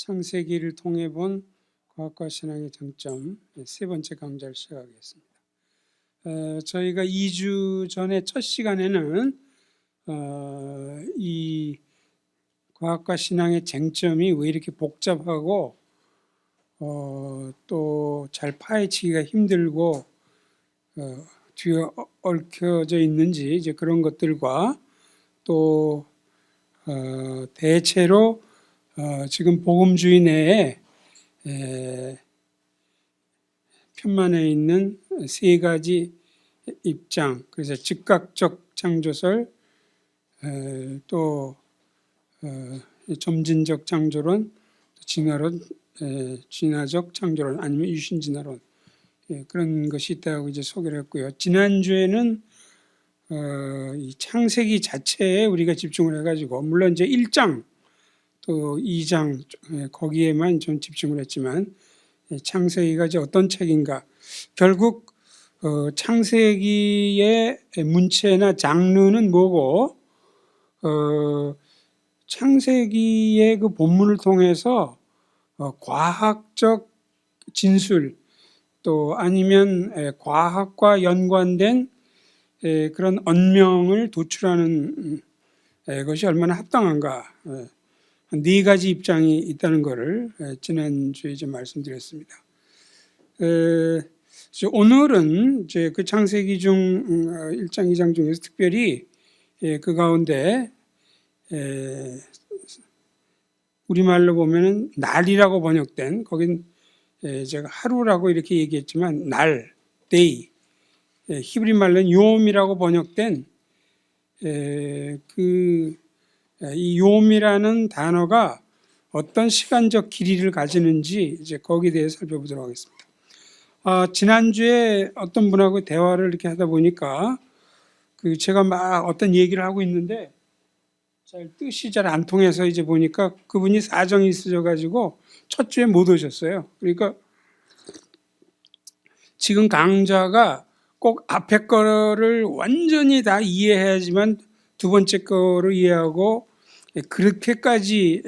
창세기를 통해 본 과학과 신앙의 장점 세 번째 강좌를 시작하겠습니다. 저희가 2주 전에 첫 시간에는 이 과학과 신앙의 쟁점이 왜 이렇게 복잡하고 또 잘 파헤치기가 힘들고 뒤에 얽혀져 있는지 이제 그런 것들과 또 대체로 지금 복음주의 내에 편만에 있는 세 가지 입장, 그래서 즉각적 창조설, 또 점진적 창조론, 진화론, 진화적 창조론 아니면 유신진화론, 그런 것이 있다고 이제 소개를 했고요. 지난주에는 이 창세기 자체에 우리가 집중을 해가지고, 물론 이제 1장 또 2장 거기에만 좀 집중을 했지만, 창세기가 이제 어떤 책인가, 결국 창세기의 문체나 장르는 뭐고, 창세기의 그 본문을 통해서 과학적 진술 또 아니면 과학과 연관된 그런 언명을 도출하는 것이 얼마나 합당한가, 네 가지 입장이 있다는 것을 지난주에 좀 말씀드렸습니다. 오늘은 이제 그 창세기 중 1장, 2장 중에서 특별히 그 가운데 우리말로 보면은 날이라고 번역된, 거긴 제가 하루라고 이렇게 얘기했지만 날, day, 히브리 말로는 요음이라고 번역된 이 요음이라는 단어가 어떤 시간적 길이를 가지는지 이제 거기에 대해서 살펴보도록 하겠습니다. 지난주에 어떤 분하고 대화를 이렇게 하다 보니까 제가 막 어떤 얘기를 하고 있는데 뜻이 잘 안 통해서 이제 보니까 그분이 사정이 있으셔가지고 첫 주에 못 오셨어요. 그러니까 지금 강좌가 꼭 앞에 거를 완전히 다 이해해야지만 두 번째 거를 이해하고 그렇게까지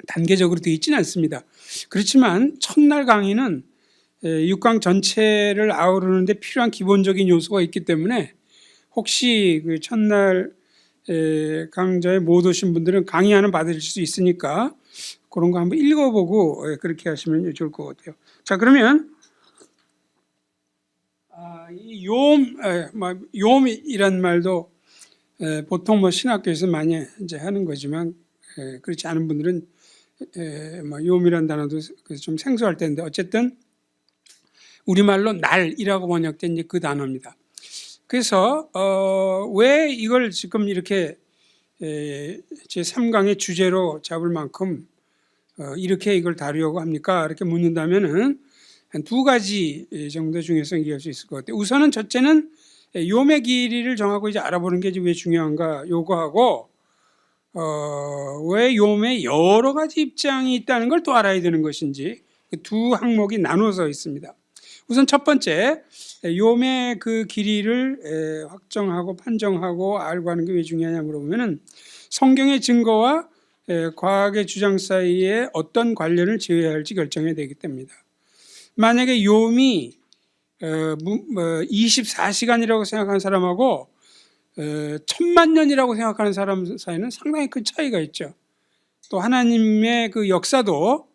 단계적으로 되어 있지는 않습니다. 그렇지만 첫날 강의는 6강 전체를 아우르는데 필요한 기본적인 요소가 있기 때문에 혹시 그 첫날 강좌에 못 오신 분들은 강의 하나 받으실 수 있으니까 그런 거 한번 읽어보고 그렇게 하시면 좋을 것 같아요. 자, 그러면 이 요음이란 말도 보통 신학교에서 많이 이제 하는 거지만 그렇지 않은 분들은 요음이란 단어도 좀 생소할 텐데 어쨌든 우리말로 날이라고 번역된 이제 그 단어입니다. 그래서 왜 이걸 지금 이렇게 제 3강의 주제로 잡을 만큼 이렇게 이걸 다루려고 합니까? 이렇게 묻는다면은 한 두 가지 정도 중에서 얘기할 수 있을 것 같아요. 우선은 첫째는 요음의 길이를 정하고 이제 알아보는 게 왜 중요한가 요거하고 왜 요음에 여러 가지 입장이 있다는 걸 또 알아야 되는 것인지 그 두 항목이 나눠서 있습니다. 우선 첫 번째, 요음의 그 길이를 확정하고 판정하고 알고 하는 게 왜 중요하냐 물어보면은 성경의 증거와 과학의 주장 사이에 어떤 관련을 지어야 할지 결정해야 되기 때문이다. 만약에 요음이 24시간이라고 생각하는 사람하고 1000만 년이라고 생각하는 사람 사이는 상당히 큰 차이가 있죠. 또 하나님의 그 역사도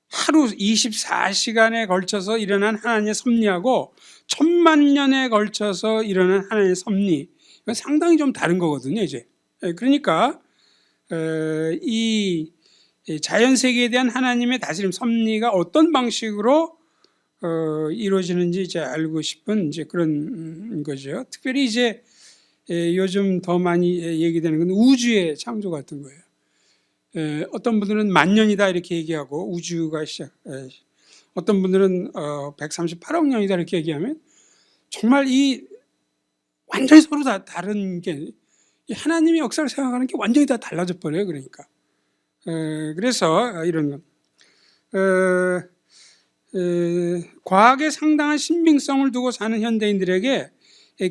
하루 24시간에 걸쳐서 일어난 하나님의 섭리하고 1000만 년에 걸쳐서 일어난 하나님의 섭리, 이건 상당히 좀 다른 거거든요. 이제 그러니까 이 자연세계에 대한 하나님의 다스림 섭리가 어떤 방식으로 이루어지는지 이제 알고 싶은 이제 그런 거죠. 특별히 이제 요즘 더 많이 얘기되는 건 우주의 창조 같은 거예요. 어떤 분들은 10,000년이다 이렇게 얘기하고 우주가 어떤 분들은 138억 년이다 이렇게 얘기하면 정말 이 완전히 서로 다 다른 게 하나님의 역사를 생각하는 게 완전히 다 달라져 버려요. 그러니까 그래서 이런 것 과학에 상당한 신빙성을 두고 사는 현대인들에게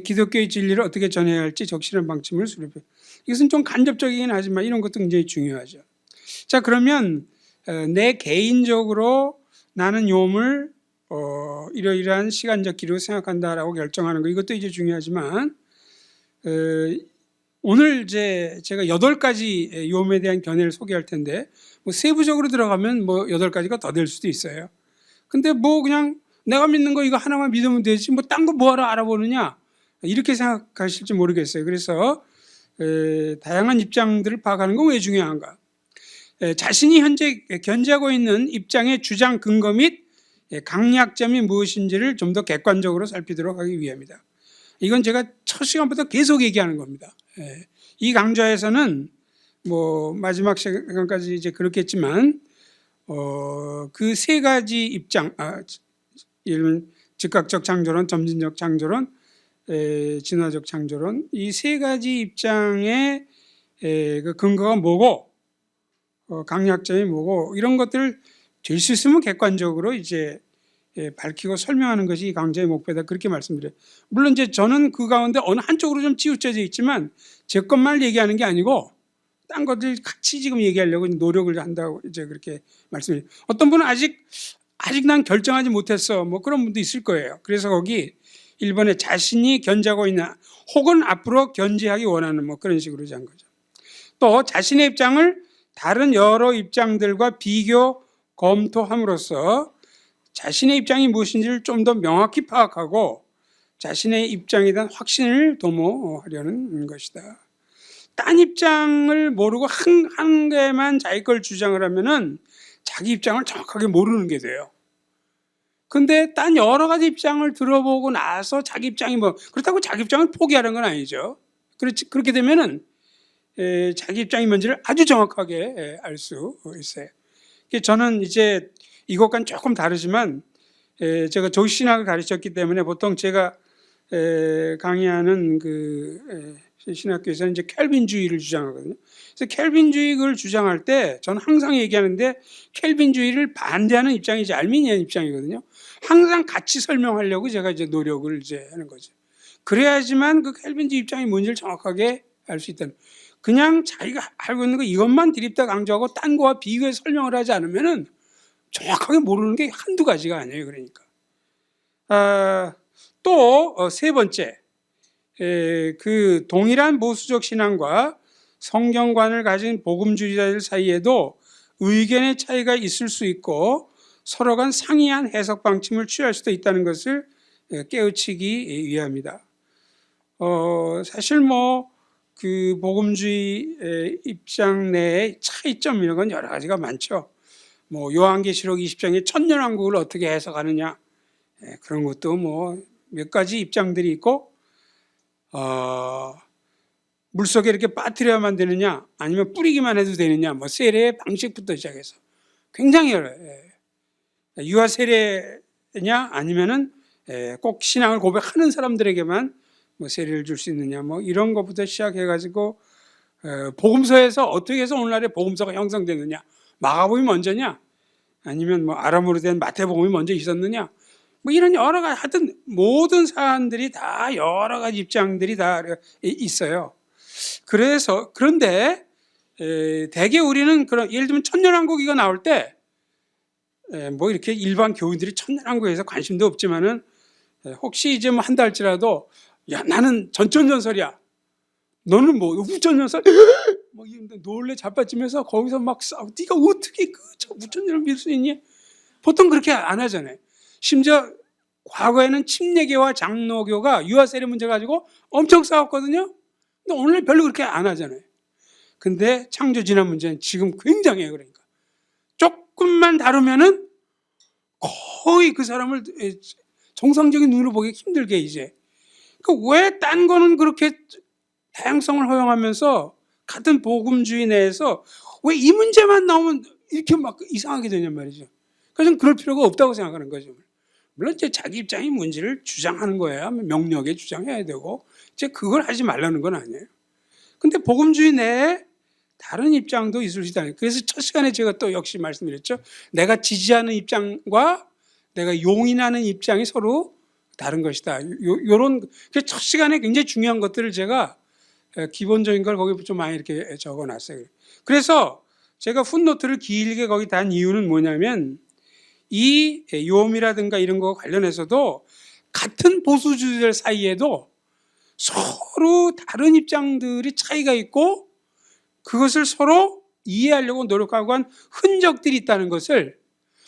기독교의 진리를 어떻게 전해야 할지 적실한 방침을 수립해. 이것은 좀 간접적이긴 하지만 이런 것도 굉장히 중요하죠. 자, 그러면 내 개인적으로 나는 욤을 이러이러한 시간적 기로 생각한다라고 결정하는 거, 이것도 이제 중요하지만 오늘 이제 제가 8가지 욤에 대한 견해를 소개할 텐데 뭐 세부적으로 들어가면 뭐 8가지가 더 될 수도 있어요. 근데 뭐 그냥 내가 믿는 거 이거 하나만 믿으면 되지 뭐 딴 거 뭐하러 알아보느냐 이렇게 생각하실지 모르겠어요. 그래서 다양한 입장들을 파악하는 건 왜 중요한가? 자신이 현재 견지하고 있는 입장의 주장 근거 및 강약점이 무엇인지를 좀 더 객관적으로 살피도록 하기 위함이다. 이건 제가 첫 시간부터 계속 얘기하는 겁니다. 이 강좌에서는 뭐 마지막 시간까지 이제 그렇겠지만 그 3가지 입장, 예를 들면 즉각적 창조론, 점진적 창조론, 진화적 창조론, 이 3가지 입장의 그 근거가 뭐고 강약점이 뭐고 이런 것들을 될 수 있으면 객관적으로 이제 밝히고 설명하는 것이 이 강좌의 목표다, 그렇게 말씀드려요. 물론 이제 저는 그 가운데 어느 한쪽으로 좀 치우쳐져 있지만 제 것만 얘기하는 게 아니고 딴 것들 같이 지금 얘기하려고 노력을 한다고 이제 그렇게 말씀드려요. 어떤 분은 아직 난 결정하지 못했어 뭐 그런 분도 있을 거예요. 그래서 거기 1번에 자신이 견지하고 있는 혹은 앞으로 견지하기 원하는 뭐 그런 식으로 한 거죠. 또 자신의 입장을 다른 여러 입장들과 비교 검토함으로써 자신의 입장이 무엇인지를 좀 더 명확히 파악하고 자신의 입장에 대한 확신을 도모하려는 것이다. 딴 입장을 모르고 한 개만 자기 걸 주장을 하면은 자기 입장을 정확하게 모르는 게 돼요. 근데 딴 여러 가지 입장을 들어보고 나서 자기 입장이 뭐 그렇다고 자기 입장을 포기하는 건 아니죠. 그렇게 되면은 자기 입장이 뭔지를 아주 정확하게 알 수 있어요. 저는 이제 이것과는 조금 다르지만 제가 조신학을 가르쳤기 때문에 보통 제가 강의하는 그 신학교에서는 이제 켈빈주의를 주장하거든요. 그래서 켈빈주의를 주장할 때 저는 항상 얘기하는데 켈빈주의를 반대하는 입장이 이제 알미니안 입장이거든요. 항상 같이 설명하려고 제가 이제 노력을 이제 하는 거죠. 그래야지만 그 켈빈주의 입장이 뭔지를 정확하게 알 수 있다는. 그냥 자기가 알고 있는 거 이것만 드립다 강조하고 딴 거와 비교해 설명을 하지 않으면은 정확하게 모르는 게 한두 가지가 아니에요. 그러니까. 또 3번째, 그 동일한 보수적 신앙과 성경관을 가진 복음주의자들 사이에도 의견의 차이가 있을 수 있고 서로 간 상이한 해석 방침을 취할 수도 있다는 것을 깨우치기 위함이다. 사실 뭐 그 복음주의 입장 내의 차이점 이런 건 여러 가지가 많죠. 뭐 요한계시록 20장의 천년왕국을 어떻게 해석하느냐 그런 것도 뭐 몇 가지 입장들이 있고 물속에 이렇게 빠뜨려야만 되느냐 아니면 뿌리기만 해도 되느냐 뭐 세례의 방식부터 시작해서 굉장히 여러 유아 세례냐 아니면은 꼭 신앙을 고백하는 사람들에게만 뭐 세례를 줄 수 있느냐 뭐 이런 것부터 시작해가지고 복음서에서 어떻게 해서 오늘날의 복음서가 형성되느냐 마가복음이 먼저냐 아니면 뭐 아람어로 된 마태복음이 먼저 있었느냐 뭐 이런 여러 가지 하여튼 모든 사안들이 다 여러 가지 입장들이 다 있어요. 그래서 그런데 대개 우리는 그런 예를 들면 천년왕국 이거 나올 때 뭐 이렇게 일반 교인들이 천년왕국에서 관심도 없지만은 혹시 이제 뭐 한다 할지라도 야 나는 전천전설이야 너는 뭐 우천전설 뭐 놀래 자빠지면서 거기서 막 싸우 네가 어떻게 저 우천전을 믿을 수 있니? 보통 그렇게 안 하잖아요. 심지어 과거에는 침례교와 장로교가 유아세례 문제 가지고 엄청 싸웠거든요. 근데 오늘 별로 그렇게 안 하잖아요. 근데 창조진화 문제는 지금 굉장해요. 그러니까 조금만 다루면은 거의 그 사람을 정상적인 눈으로 보기 힘들게 이제. 그러니까 왜 딴 거는 그렇게 다양성을 허용하면서 같은 복음주의 내에서 왜 이 문제만 나오면 이렇게 막 이상하게 되냔 말이죠. 그래서 그럴 필요가 없다고 생각하는 거죠. 물론 이제 자기 입장이 뭔지를 주장하는 거야 명료하게 주장해야 되고 이제 그걸 하지 말라는 건 아니에요. 근데 복음주의 내에 다른 입장도 있을 수 있다. 그래서 첫 시간에 제가 또 역시 말씀드렸죠. 내가 지지하는 입장과 내가 용인하는 입장이 서로 다른 것이다. 요런 첫 시간에 굉장히 중요한 것들을 제가 기본적인 걸 거기 좀 많이 이렇게 적어놨어요. 그래서 제가 풋노트를 길게 거기 단 이유는 뭐냐면 이 요음이라든가 이런 거 관련해서도 같은 보수주의들 사이에도 서로 다른 입장들이 차이가 있고 그것을 서로 이해하려고 노력하고 한 흔적들이 있다는 것을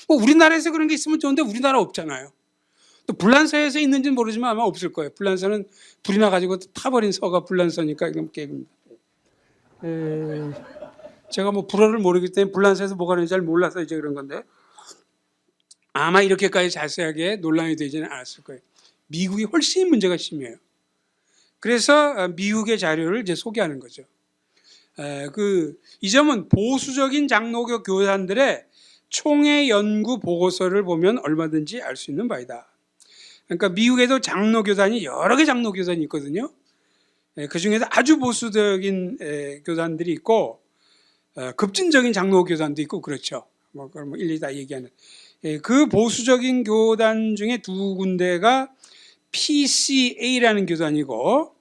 뭐 우리나라에서 그런 게 있으면 좋은데 우리나라 없잖아요. 또 불란서에서 있는지는 모르지만 아마 없을 거예요. 불란서는 불이 나가지고 타버린 서가 불란서니까 이건 깨입니다. 제가 뭐 불어를 모르기 때문에 불란서에서 뭐가 되는지 잘 몰라서 이제 그런 건데 아마 이렇게까지 자세하게 논란이 되지는 않았을 거예요. 미국이 훨씬 문제가 심해요. 그래서 미국의 자료를 이제 소개하는 거죠. 이 점은 보수적인 장로교 교단들의 총회 연구 보고서를 보면 얼마든지 알 수 있는 바이다. 그러니까 미국에도 장로교단이 여러 개 장로교단이 있거든요. 그 중에서 아주 보수적인 교단들이 있고 급진적인 장로교단도 있고 그렇죠. 뭐 그걸 뭐 일일이 다 얘기하는. 그 보수적인 교단 중에 두 군데가 PCA라는 교단이고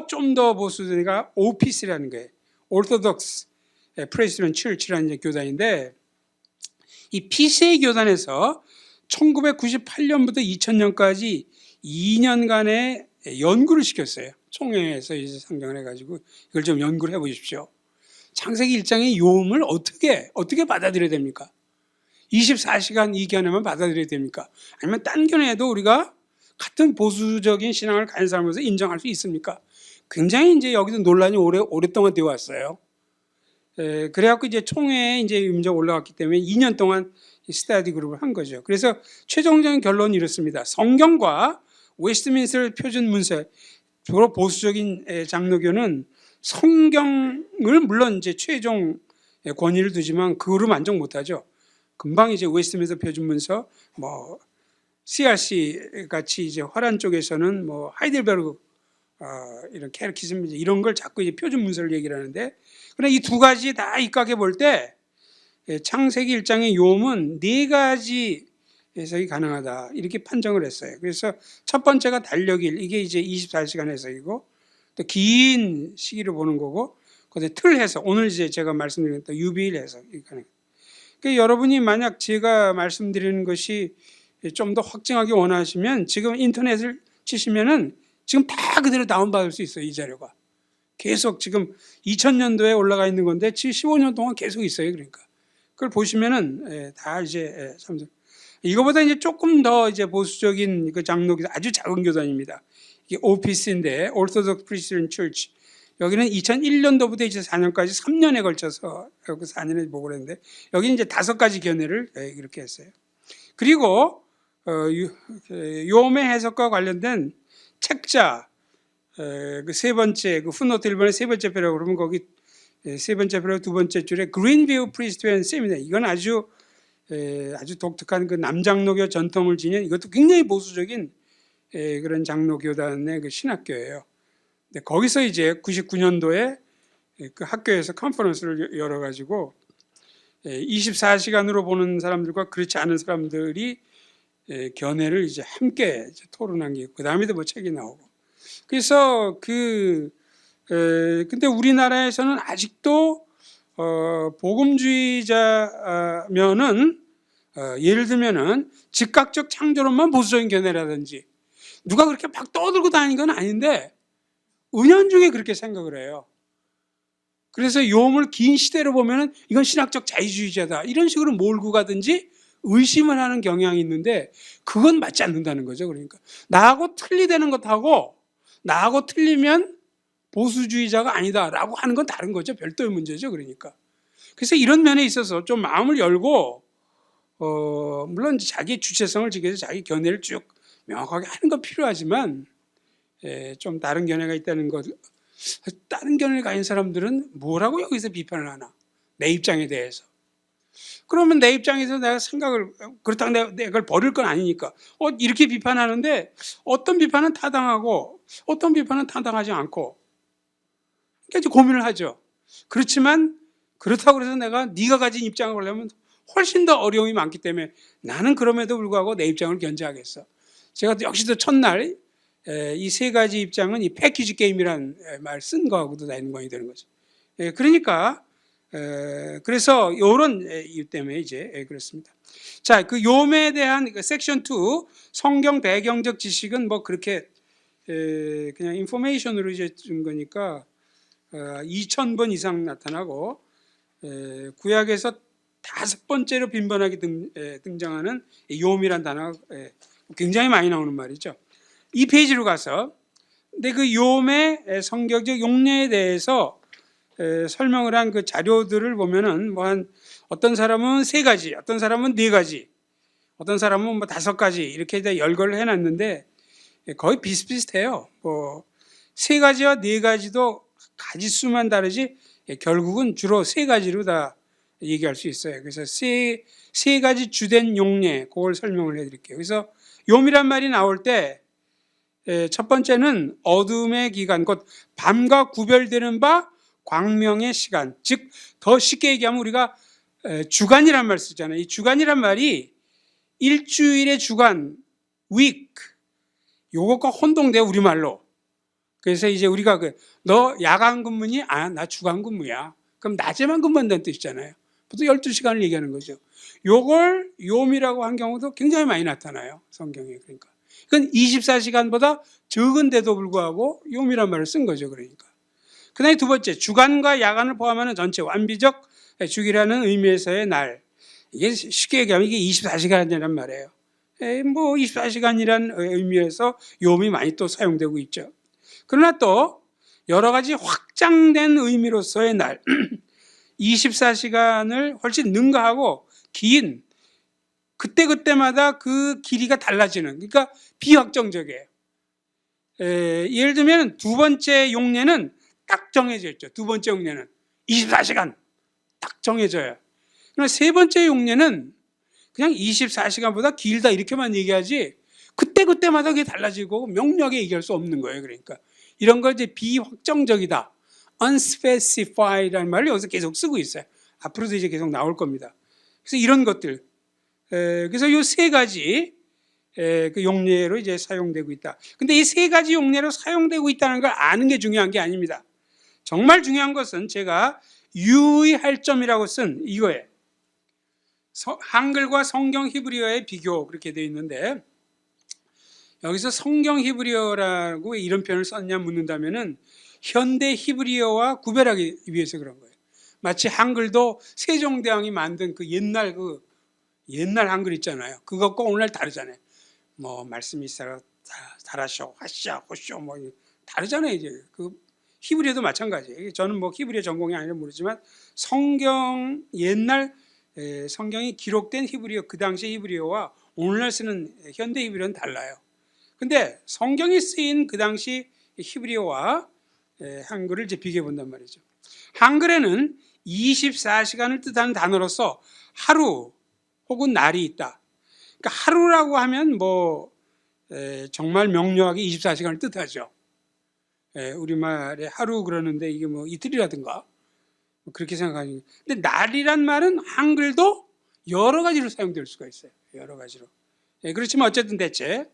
좀 더 보수적인가 OPC라는 거예요. Orthodox Presbyterian Church라는 교단인데 이 PCA 교단에서 1998년부터 2000년까지 2년간의 연구를 시켰어요. 총회에서 이제 상정을 해가지고 이걸 좀 연구를 해보십시오. 창세기 1장의 요음을 어떻게 받아들여야 됩니까? 24시간 이 견해만 받아들여야 됩니까? 아니면 딴 견해도 우리가 같은 보수적인 신앙을 가진 사람으로서 인정할 수 있습니까? 굉장히 이제 여기도 논란이 오랫동안 되어 왔어요. 그래갖고 이제 총회에 이제 임자 올라갔기 때문에 2년 동안 스터디 그룹을 한 거죠. 그래서 최종적인 결론이 이렇습니다. 성경과 웨스트민스터 표준 문서, 주로 보수적인 장로교는 성경을 물론 이제 최종 권위를 두지만 그거로 만족 못하죠. 금방 이제 웨스트민스터 표준 문서, 뭐 CRC 같이 이제 화란 쪽에서는 뭐 하이델베르그 이런 캐르키즘 이런 걸 자꾸 이제 표준 문서를 얘기를 하는데, 그러나 이 두 가지 다 입각해 볼 때 창세기 1장의 요음은 네 가지 해석이 가능하다 이렇게 판정을 했어요. 그래서 첫 번째가 달력일, 이게 이제 24시간 해석이고 또 긴 시기를 보는 거고, 그다음에 틀 해석, 오늘 이제 제가 말씀드린 또 유비일 해석이 가능. 그러니까 여러분이 만약 제가 말씀드리는 것이 좀 더 확증하기 원하시면 지금 인터넷을 치시면은 지금 다 그대로 다운받을 수 있어요. 이 자료가 계속 지금 2000년도에 올라가 있는 건데 지금 15년 동안 계속 있어요. 그러니까 그걸 보시면은 다 이제 이거보다 이제 조금 더 이제 보수적인 그 장로교 아주 작은 교단입니다. 이게 OPC인데 Orthodox Presbyterian Church. 여기는 2001년도부터 2004년까지 3년에 걸쳐서 4년에 보고 그랬는데 여기는 이제 5가지 견해를 이렇게 했어요. 그리고 요음의 해석과 관련된 책자 그 세 번째 그 풋노트 1번의 세 번째 표라고 그러면 거기 세 번째 표라 두 번째 줄에 Greenview Presbyterian Seminary, 이건 아주 독특한 그 남장로교 전통을 지닌 이것도 굉장히 보수적인 그런 장로교단의 그 신학교예요. 근데 거기서 이제 99년도에 그 학교에서 컨퍼런스를 열어가지고 24시간으로 보는 사람들과 그렇지 않은 사람들이 견해를 이제 함께 토론한 게 있고, 그 다음에도 뭐 책이 나오고. 그래서 근데 우리나라에서는 아직도 복음주의자면은 예를 들면은 즉각적 창조론만 보수적인 견해라든지 누가 그렇게 막 떠들고 다니는 건 아닌데 은연중에 그렇게 생각을 해요. 그래서 요음을 긴 시대로 보면은 이건 신학적 자유주의자다 이런 식으로 몰고 가든지 의심을 하는 경향이 있는데 그건 맞지 않는다는 거죠. 그러니까 나하고 틀리다는 것하고 나하고 틀리면 보수주의자가 아니다라고 하는 건 다른 거죠. 별도의 문제죠. 그러니까 그래서 이런 면에 있어서 좀 마음을 열고 물론 자기의 주체성을 지켜서 자기 견해를 쭉 명확하게 하는 건 필요하지만 좀 다른 견해가 있다는 것, 다른 견해를 가진 사람들은 뭐라고 여기서 비판을 하나, 내 입장에 대해서. 그러면 내 입장에서 내가 생각을, 그렇다고 내가 그걸 버릴 건 아니니까 이렇게 비판하는데 어떤 비판은 타당하고 어떤 비판은 타당하지 않고 그러니까 이제 고민을 하죠. 그렇지만 그렇다고 해서 내가 네가 가진 입장을 보려면 훨씬 더 어려움이 많기 때문에 나는 그럼에도 불구하고 내 입장을 견제하겠어. 제가 역시도 첫날 이 세 가지 입장은 이 패키지 게임이라는 말 쓴 거하고도 다 연관이 되는 거죠. 그러니까 그래서 이런 이유 때문에 이제 그렇습니다. 자, 그 요매에 대한 섹션 2 성경 배경적 지식은 뭐 그렇게 그냥 인포메이션으로 이제 준 거니까 2000번 이상 나타나고 구약에서 5번째로 빈번하게 등장하는 요미란 단어가 굉장히 많이 나오는 말이죠. 이 페이지로 가서 근데 그 요매 성경적 용례에 대해서 설명을 한 그 자료들을 보면은 뭐 한 어떤 사람은 3가지, 어떤 사람은 4가지, 어떤 사람은 뭐 5가지 이렇게 다 열거를 해놨는데 거의 비슷비슷해요. 뭐 3가지와 4가지도 가지수만 다르지 결국은 주로 3가지로 다 얘기할 수 있어요. 그래서 세 가지 주된 용례 그걸 설명을 해드릴게요. 그래서 요미란 말이 나올 때 첫 번째는 어둠의 기간, 곧 밤과 구별되는 바 광명의 시간, 즉 더 쉽게 얘기하면 우리가 주간이란 말 쓰잖아요. 이 주간이란 말이 일주일의 주간, week, 요것과 혼동돼요, 우리말로. 그래서 이제 우리가 너 야간 근무니? 나 주간 근무야. 그럼 낮에만 근무한다는 뜻이잖아요. 보통 12시간을 얘기하는 거죠. 요걸 요미라고 한 경우도 굉장히 많이 나타나요, 성경에. 그러니까 그건 24시간보다 적은데도 불구하고 요미란 말을 쓴 거죠. 그러니까 그 다음에 2번째, 주간과 야간을 포함하는 전체 완비적 주기라는 의미에서의 날. 이게 쉽게 얘기하면 이게 24시간이란 말이에요. 뭐 24시간이란 의미에서 요미 많이 또 사용되고 있죠. 그러나 또 여러 가지 확장된 의미로서의 날, 24시간을 훨씬 능가하고 긴 그때그때마다 그 길이가 달라지는, 그러니까 비확정적이에요. 예를 들면 2번째 용례는 딱 정해져 있죠. 2번째 용례는 24시간 딱 정해져요. 그러나 3번째 용례는 그냥 24시간보다 길다 이렇게만 얘기하지 그때그때마다 그게 달라지고 명료하게 얘기할 수 없는 거예요. 그러니까 이런 걸 이제 비확정적이다, unspecified라는 말을 여기서 계속 쓰고 있어요. 앞으로도 이제 계속 나올 겁니다. 그래서 이런 것들, 그래서 이 3가지 그 용례로 이제 사용되고 있다. 근데 이 3가지 용례로 사용되고 있다는 걸 아는 게 중요한 게 아닙니다. 정말 중요한 것은 제가 유의할 점이라고 쓴 이거예요. 한글과 성경 히브리어의 비교, 그렇게 되어 있는데 여기서 성경 히브리어라고 왜 이런 표현을 썼냐 묻는다면은 현대 히브리어와 구별하기 위해서 그런 거예요. 마치 한글도 세종대왕이 만든 그 옛날 한글 있잖아요. 그것과 오늘날 다르잖아요. 뭐 말씀이 있어라, 다라쇼, 하샤, 호쇼 뭐 다르잖아요. 이제 그 히브리어도 마찬가지예요. 저는 뭐 히브리어 전공이 아니라 모르지만 성경 옛날 성경이 기록된 히브리어, 그 당시 히브리어와 오늘날 쓰는 현대 히브리어는 달라요. 근데 성경이 쓰인 그 당시 히브리어와 한글을 이제 비교해 본단 말이죠. 한글에는 24시간을 뜻하는 단어로서 하루 혹은 날이 있다. 그러니까 하루라고 하면 뭐 정말 명료하게 24시간을 뜻하죠. 우리말에 하루 그러는데 이게 뭐 이틀이라든가 그렇게 생각하는. 근데 날이란 말은 한글도 여러 가지로 사용될 수가 있어요. 여러 가지로. 그렇지만 어쨌든 대체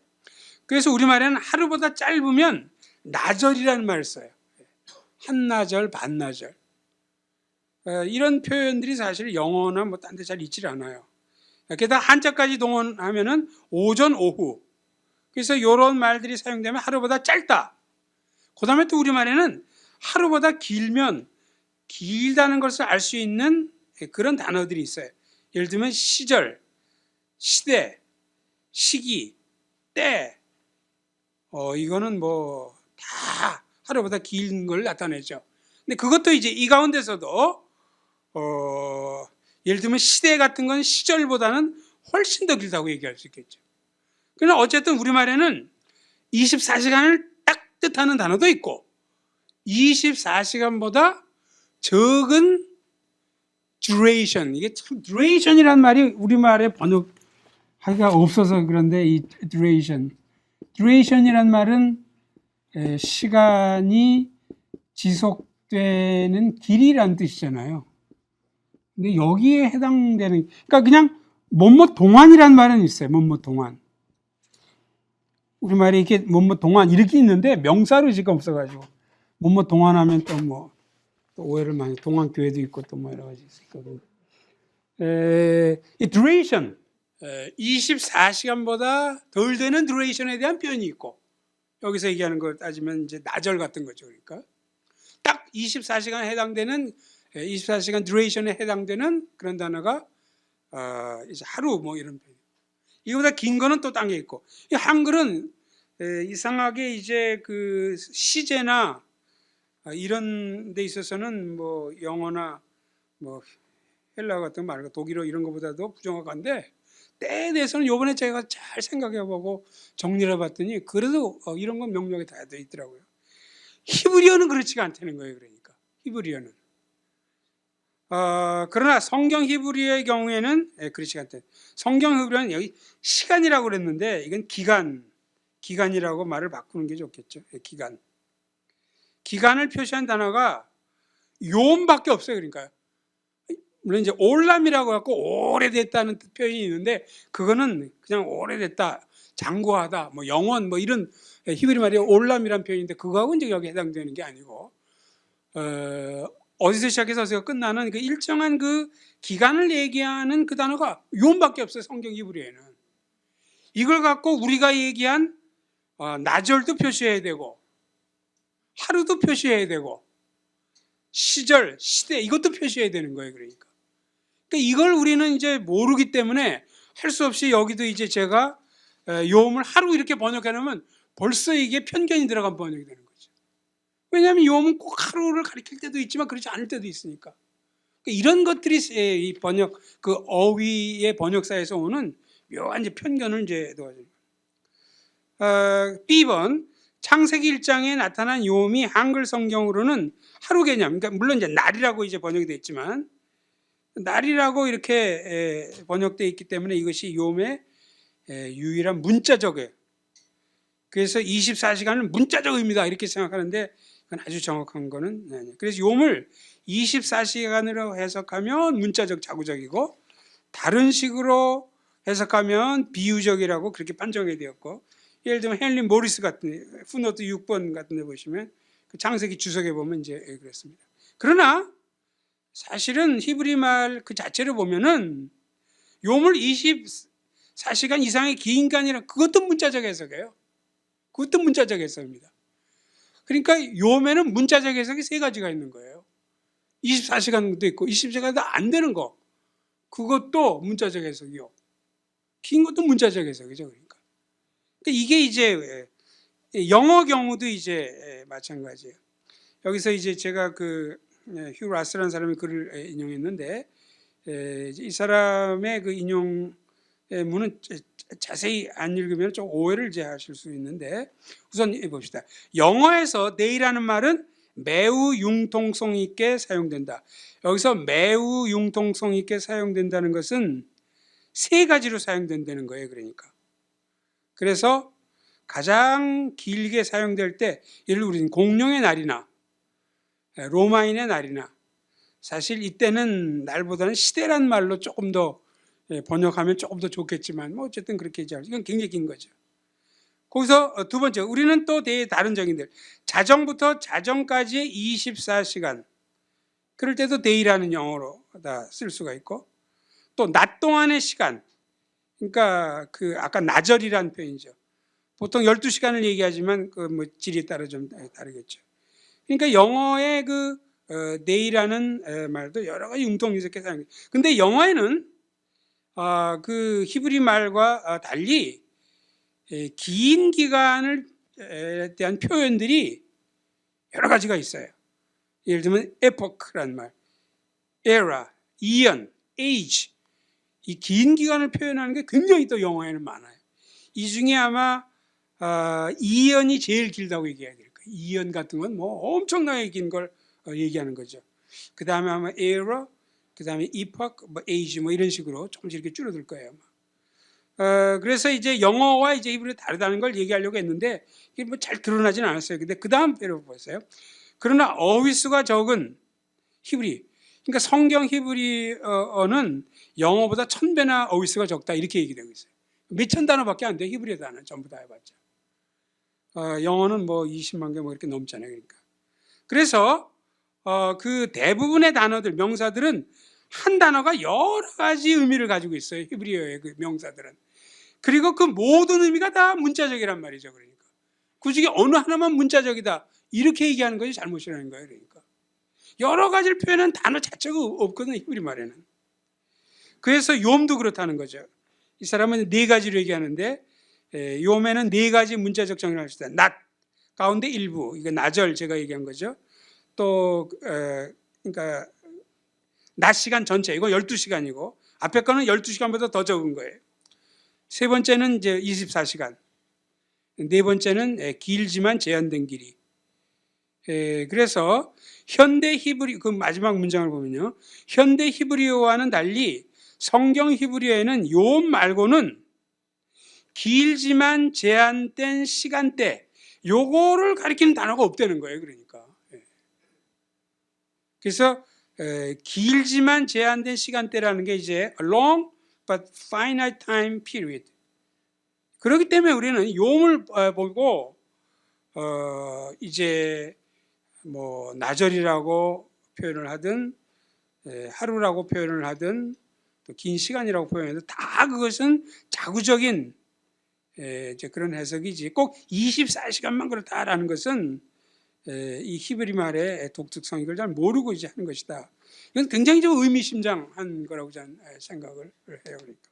그래서 우리말에는 하루보다 짧으면 나절이라는 말을 써요. 한나절, 반나절. 이런 표현들이 사실 영어나 뭐 딴 데 잘 있질 않아요. 게다가 한자까지 동원하면은 오전, 오후. 그래서 이런 말들이 사용되면 하루보다 짧다. 그 다음에 또 우리말에는 하루보다 길면 길다는 것을 알 수 있는 그런 단어들이 있어요. 예를 들면 시절, 시대, 시기, 때. 이거는 뭐 다 하루보다 긴 걸 나타내죠. 근데 그것도 이제 이 가운데서도 예를 들면 시대 같은 건 시절보다는 훨씬 더 길다고 얘기할 수 있겠죠. 그러나 어쨌든 우리말에는 24시간을 딱 뜻하는 단어도 있고 24시간보다 적은 duration, 이게 참 duration이라는 말이 우리말에 번역하기가 없어서 그런데 이 duration이라는 말은 시간이 지속되는 길이라는 뜻이잖아요. 근데 여기에 해당되는, 그러니까 그냥 뭐뭐 동안이라는 말은 있어요. 뭐뭐 동안. 우리말에 이렇게 뭐뭐 동안 이렇게 있는데 명사로 지금 없어가지고 뭐뭐 동안하면 또 오해를 많이 동안 교회도 있고 또 뭐 여러 가지 있거든요. 이 duration 24시간보다 덜 되는 duration에 대한 표현이 있고 여기서 얘기하는 걸 따지면 이제 나절 같은 거죠. 그러니까 딱 24시간에 해당되는 24시간 duration에 해당되는 그런 단어가 이제 하루 뭐 이런 표현. 이거보다 긴 거는 또 딴 게 있고 이 한글은 이상하게 이제 그 시제나 이런 데 있어서는 뭐 영어나 뭐 헬라어 같은 말, 독일어 이런 것보다도 부정확한데 때에 대해서는 요번에 제가 잘 생각해보고 정리를 해봤더니 그래도 이런 건 명료하게 다 돼 있더라고요. 히브리어는 그렇지가 않다는 거예요. 그러니까 히브리어는 그러나 성경 히브리어의 경우에는 그렇지가 않다. 성경 히브리어는 여기 시간이라고 그랬는데 이건 기간이라고 말을 바꾸는 게 좋겠죠. 기간을 표시한 단어가 요음밖에 없어요. 그러니까 물론 이제 올람이라고 갖고 오래됐다는 표현이 있는데 그거는 그냥 오래됐다, 장구하다, 뭐 영원 뭐 이런 히브리 말이 올람이란 표현인데 그거하고 이제 여기 해당되는 게 아니고 어디서 시작해서 어디서 끝나는 그 일정한 그 기간을 얘기하는 그 단어가 요음밖에 없어요. 성경 히브리에는. 이걸 갖고 우리가 얘기한 나절도 표시해야 되고 하루도 표시해야 되고 시절, 시대 이것도 표시해야 되는 거예요. 그러니까 이걸 우리는 이제 모르기 때문에 할 수 없이 여기도 이제 제가 요음을 하루 이렇게 번역해 놓으면 벌써 이게 편견이 들어간 번역이 되는 거죠. 왜냐하면 요음은 꼭 하루를 가리킬 때도 있지만 그렇지 않을 때도 있으니까. 이런 것들이 이 번역 그 어휘의 번역사에서 오는 묘한 이제 편견을 이제 도와줍니다. B번 창세기 1장에 나타난 요음이 한글 성경으로는 하루 개념, 그러니까 물론 이제 날이라고 이제 번역이 됐지만 날이라고 이렇게 번역되어 있기 때문에 이것이 요음의 유일한 문자적이에요. 그래서 24시간은 문자적 의미다 이렇게 생각하는데 그건 아주 정확한 거는 아니에요. 그래서 요음을 24시간으로 해석하면 문자적 자구적이고 다른 식으로 해석하면 비유적이라고 그렇게 판정이 되었고 예를 들면 헨리 모리스 같은 풋노트 6번 같은 데 보시면 그 창세기 주석에 보면 이제 그랬습니다. 그러나 사실은 히브리 말 그 자체를 보면은 요음을 24시간 이상의 긴 간이라 그것도 문자적 해석이에요. 그것도 문자적 해석입니다. 그러니까 요음에는 문자적 해석이 세 가지가 있는 거예요. 24시간도 있고 20시간도 안 되는 거 그것도 문자적 해석이요. 긴 것도 문자적 해석이죠. 그러니까 이게 이제 영어 경우도 이제 마찬가지예요. 여기서 이제 제가 그 휴 라스라는 사람이 글을 인용했는데 이 사람의 그 인용문은 자세히 안 읽으면 좀 오해를 이제 하실 수 있는데 우선 봅시다. 영어에서 day라는 말은 매우 융통성 있게 사용된다. 여기서 매우 융통성 있게 사용된다는 것은 세 가지로 사용된다는 거예요. 그러니까 그래서 가장 길게 사용될 때 예를 들어 우리는 공룡의 날이나 로마인의 날이나 사실 이때는 날보다는 시대란 말로 조금 더 번역하면 조금 더 좋겠지만 뭐 어쨌든 그렇게 얘기하죠. 이건 굉장히 긴 거죠. 거기서 두 번째 우리는 또 다른 정의들 자정부터 자정까지의 24시간 그럴 때도 day라는 영어로 다 쓸 수가 있고 또 낮 동안의 시간 그러니까 그 아까 나절이라는 표현이죠. 보통 12시간을 얘기하지만 그 뭐 질에 따라 좀 다르겠죠. 그러니까 영어의 그 day라는 말도 여러 가지 융통이 있게 사용해요. 근데 영어에는 그 히브리 말과 달리 긴 기간을 대한 표현들이 여러 가지가 있어요. 예를 들면 epoch라는 말, era, 이연, age 이 긴 기간을 표현하는 게 굉장히 또 영어에는 많아요. 이 중에 아마 이연이 제일 길다고 얘기해야 될 거예요. 이연 같은 건 뭐 엄청나게 긴 걸 얘기하는 거죠. 그 다음에 아마 era, 그 다음에 epoch, 뭐 age 뭐 이런 식으로 조금씩 이렇게 줄어들 거예요. 그래서 이제 영어와 이제 히브리가 다르다는 걸 얘기하려고 했는데 이게 뭐 잘 드러나지는 않았어요. 근데 그 다음 배로 보세요. 그러나 어휘수가 적은 히브리, 그러니까 성경 히브리어는 영어보다 1000배나 어휘수가 적다 이렇게 얘기되고 있어요. 몇천 단어밖에 안 돼 히브리 단어 전부 다 해봤자. 영어는 뭐 20만 개 뭐 이렇게 넘잖아요. 그러니까. 그래서 그 대부분의 단어들, 명사들은 한 단어가 여러 가지 의미를 가지고 있어요. 히브리어의 그 명사들은. 그리고 그 모든 의미가 다 문자적이란 말이죠. 그러니까. 그 중에 어느 하나만 문자적이다. 이렇게 얘기하는 것이 잘못이라는 거예요. 그러니까. 여러 가지를 표현하는 단어 자체가 없거든요. 히브리 말에는. 그래서 욤도 그렇다는 거죠. 이 사람은 네 가지로 얘기하는데 욤에는 네 가지 문자적 정의를 할 수 있다. 낮 가운데 일부, 이거 나절 제가 얘기한 거죠. 또 그러니까 낮 시간 전체, 이거 12시간이고 앞에 거는 12시간보다 더 적은 거예요. 세 번째는 이제 24시간. 네 번째는 길지만 제한된 길이. 그래서 현대 히브리, 그 마지막 문장을 보면요. 현대 히브리어와는 달리 성경 히브리어에는 욤 말고는 길지만 제한된 시간대, 요거를 가리키는 단어가 없다는 거예요. 그러니까. 그래서 길지만 제한된 시간대라는 게 이제 a long but finite time period. 그렇기 때문에 우리는 욤을 보고 이제 뭐 나절이라고 표현을 하든 하루라고 표현을 하든 또 긴 시간이라고 표현해도 다 그것은 자구적인 이제 그런 해석이지 꼭 24시간만 그렇다라는 것은 이 히브리 말의 독특성 이걸 잘 모르고 이제 하는 것이다. 이건 굉장히 좀 의미심장한 거라고 저는 생각을 해요. 그러니까.